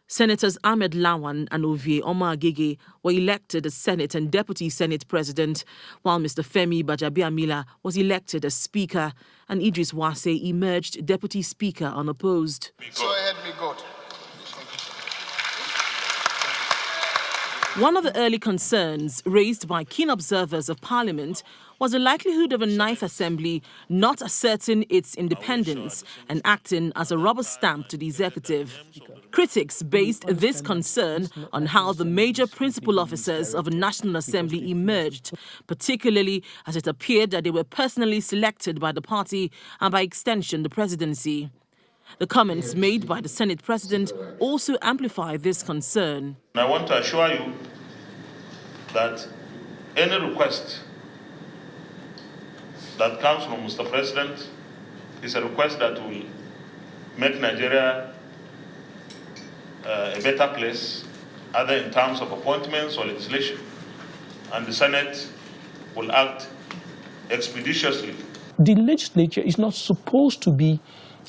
Senators Ahmed Lawan and Ovie Omo-Agege were elected as Senate and Deputy Senate President, while Mr. Femi Bajabiamila was elected as Speaker, and Idris Wase emerged Deputy Speaker unopposed. So help me God. One of the early concerns raised by keen observers of Parliament was the likelihood of a Ninth Assembly not asserting its independence and acting as a rubber stamp to the executive. Critics based this concern on how the major principal officers of a National Assembly emerged, particularly as it appeared that they were personally selected by the party and by extension the presidency. The comments made by the Senate President also amplify this concern. I want to assure you that any request that comes from Mr. President is a request that will make Nigeria a better place, either in terms of appointments or legislation. And the Senate will act expeditiously. The legislature is not supposed to be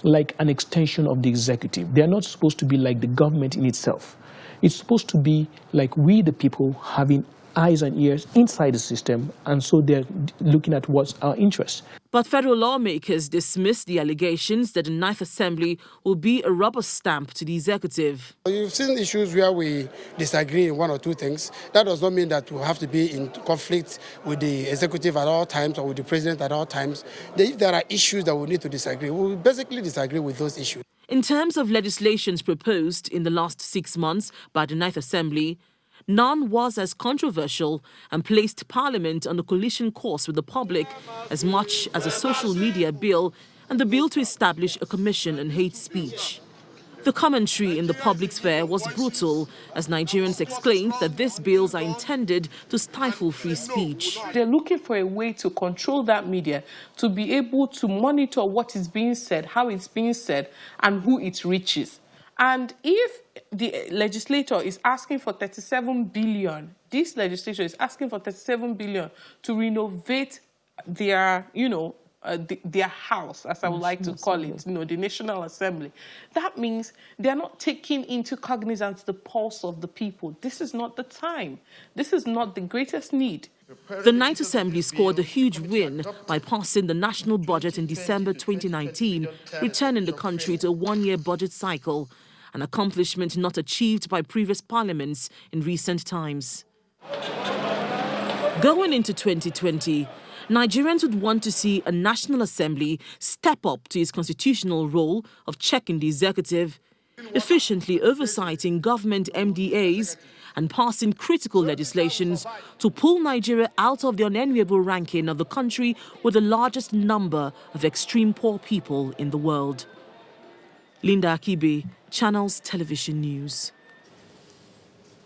like an extension of the executive. They are not supposed to be like the government in itself. It's supposed to be like we, the people, having eyes and ears inside the system, and so they're looking at what's our interest. But federal lawmakers dismissed the allegations that the Ninth Assembly will be a rubber stamp to the executive. You've seen issues where we disagree in one or two things. That does not mean that we have to be in conflict with the executive at all times or with the president at all times. If there are issues that we need to disagree, we will basically disagree with those issues. In terms of legislations proposed in the last 6 months by the Ninth Assembly, none was as controversial and placed Parliament on a collision course with the public as much as a social media bill and the bill to establish a commission on hate speech. The commentary in the public sphere was brutal as Nigerians exclaimed that these bills are intended to stifle free speech. They're looking for a way to control that media, to be able to monitor what is being said, how it's being said, and who it reaches. And if the legislator is asking for 37 billion, this legislature is asking for 37 billion to renovate their, their house, as I would like to call it, the National Assembly. That means they're not taking into cognizance the pulse of the people. This is not the time. This is not the greatest need. The Ninth Assembly scored a huge win by passing the national budget in December 2019, returning the country to a one-year budget cycle, an accomplishment not achieved by previous parliaments in recent times. Going into 2020, Nigerians would want to see a National Assembly step up to its constitutional role of checking the executive, efficiently oversighting government MDAs, and passing critical legislations to pull Nigeria out of the unenviable ranking of the country with the largest number of extreme poor people in the world. Linda Akibe, Channels Television News.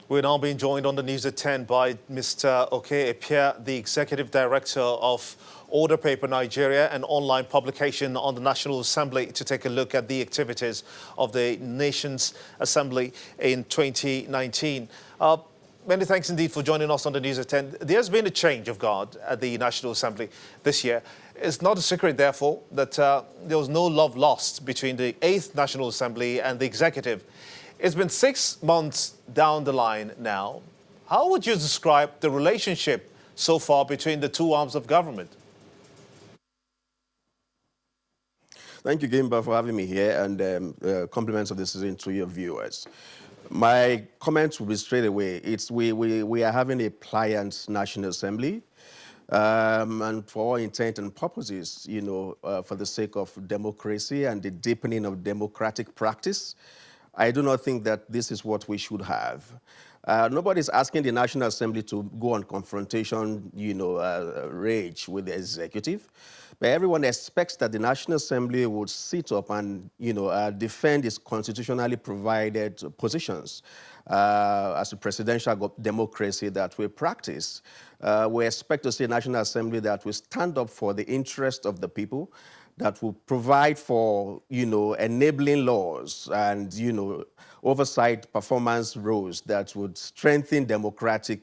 We're now being joined on the News at 10 by Mr. Oke Epia, the Executive Director of Order Paper Nigeria, an online publication on the National Assembly, to take a look at the activities of the Nation's Assembly in 2019. Many thanks indeed for joining us on the News at 10. There's been a change of guard at the National Assembly this year. It's not a secret, therefore, that there was no love lost between the 8th National Assembly and the Executive. It's been 6 months down the line now. How would you describe the relationship so far between the two arms of government? Thank you, Gimba, for having me here, and compliments of the season to your viewers. My comments will be straight away. We are having a pliant National Assembly, and for all intent and purposes, for the sake of democracy and the deepening of democratic practice, I do not think that this is what we should have. Nobody's asking the National Assembly to go on confrontation, rage with the executive. But everyone expects that the National Assembly would sit up and, defend its constitutionally provided positions as a presidential democracy that we practice. We expect to see a National Assembly that will stand up for the interest of the people, that will provide for, enabling laws and, oversight performance roles that would strengthen democratic,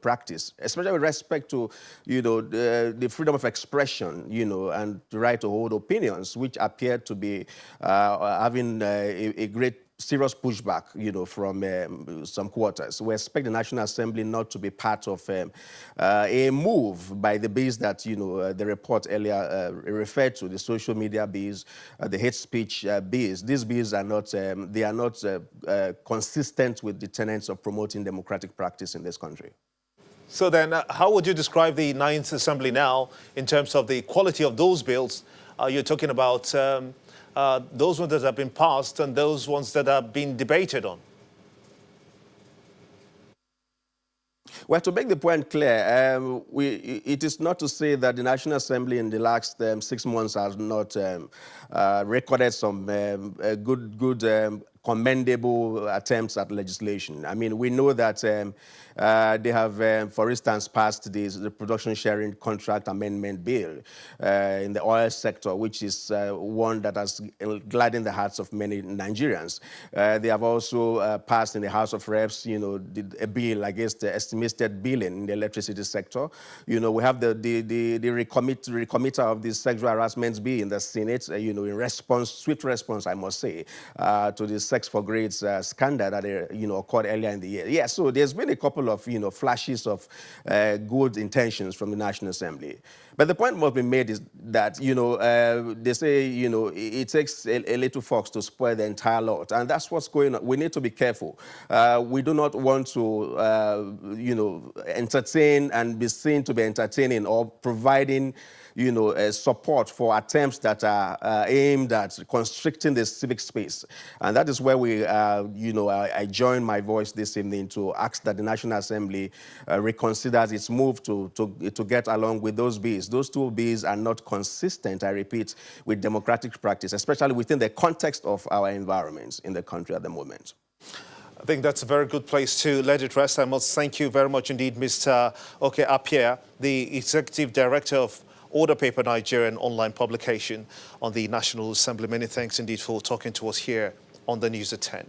practice, especially with respect to, the freedom of expression, and the right to hold opinions, which appear to be having a great serious pushback, from some quarters. We expect the National Assembly not to be part of a move by the bees that, the report earlier referred to, the social media bees, the hate speech bees. These bees are not, they are not consistent with the tenets of promoting democratic practice in this country. So then, how would you describe the Ninth Assembly now in terms of the quality of those bills? You're talking about those ones that have been passed and those ones that have been debated on. Well, to make the point clear, it is not to say that the National Assembly in the last 6 months has not recorded some good commendable attempts at legislation. I mean, we know that they have, for instance, passed the production sharing contract amendment bill in the oil sector, which is one that has gladdened the hearts of many Nigerians. They have also passed in the House of Reps, a bill against the estimated billing in the electricity sector. We have the recommitter of the sexual harassment bill in the Senate, in response, swift response, I must say, to the sex for grades scandal that occurred earlier in the year. Yeah, so there's been a couple of flashes of good intentions from the National Assembly. But the point must be made is that they say it takes a little fox to spoil the entire lot, and that's what's going on. We need to be careful. We do not want to entertain and be seen to be entertaining or providing support for attempts that are aimed at constricting the civic space. And that is where we, I join my voice this evening to ask that the National Assembly reconsiders its move to get along with those bills. Those two bills are not consistent, I repeat, with democratic practice, especially within the context of our environments in the country at the moment. I think that's a very good place to let it rest. I must thank you very much indeed, Mr. Oke Appiah, the Executive Director of Order Paper Nigeria, an online publication on the National Assembly. Many thanks indeed for talking to us here on the News at 10.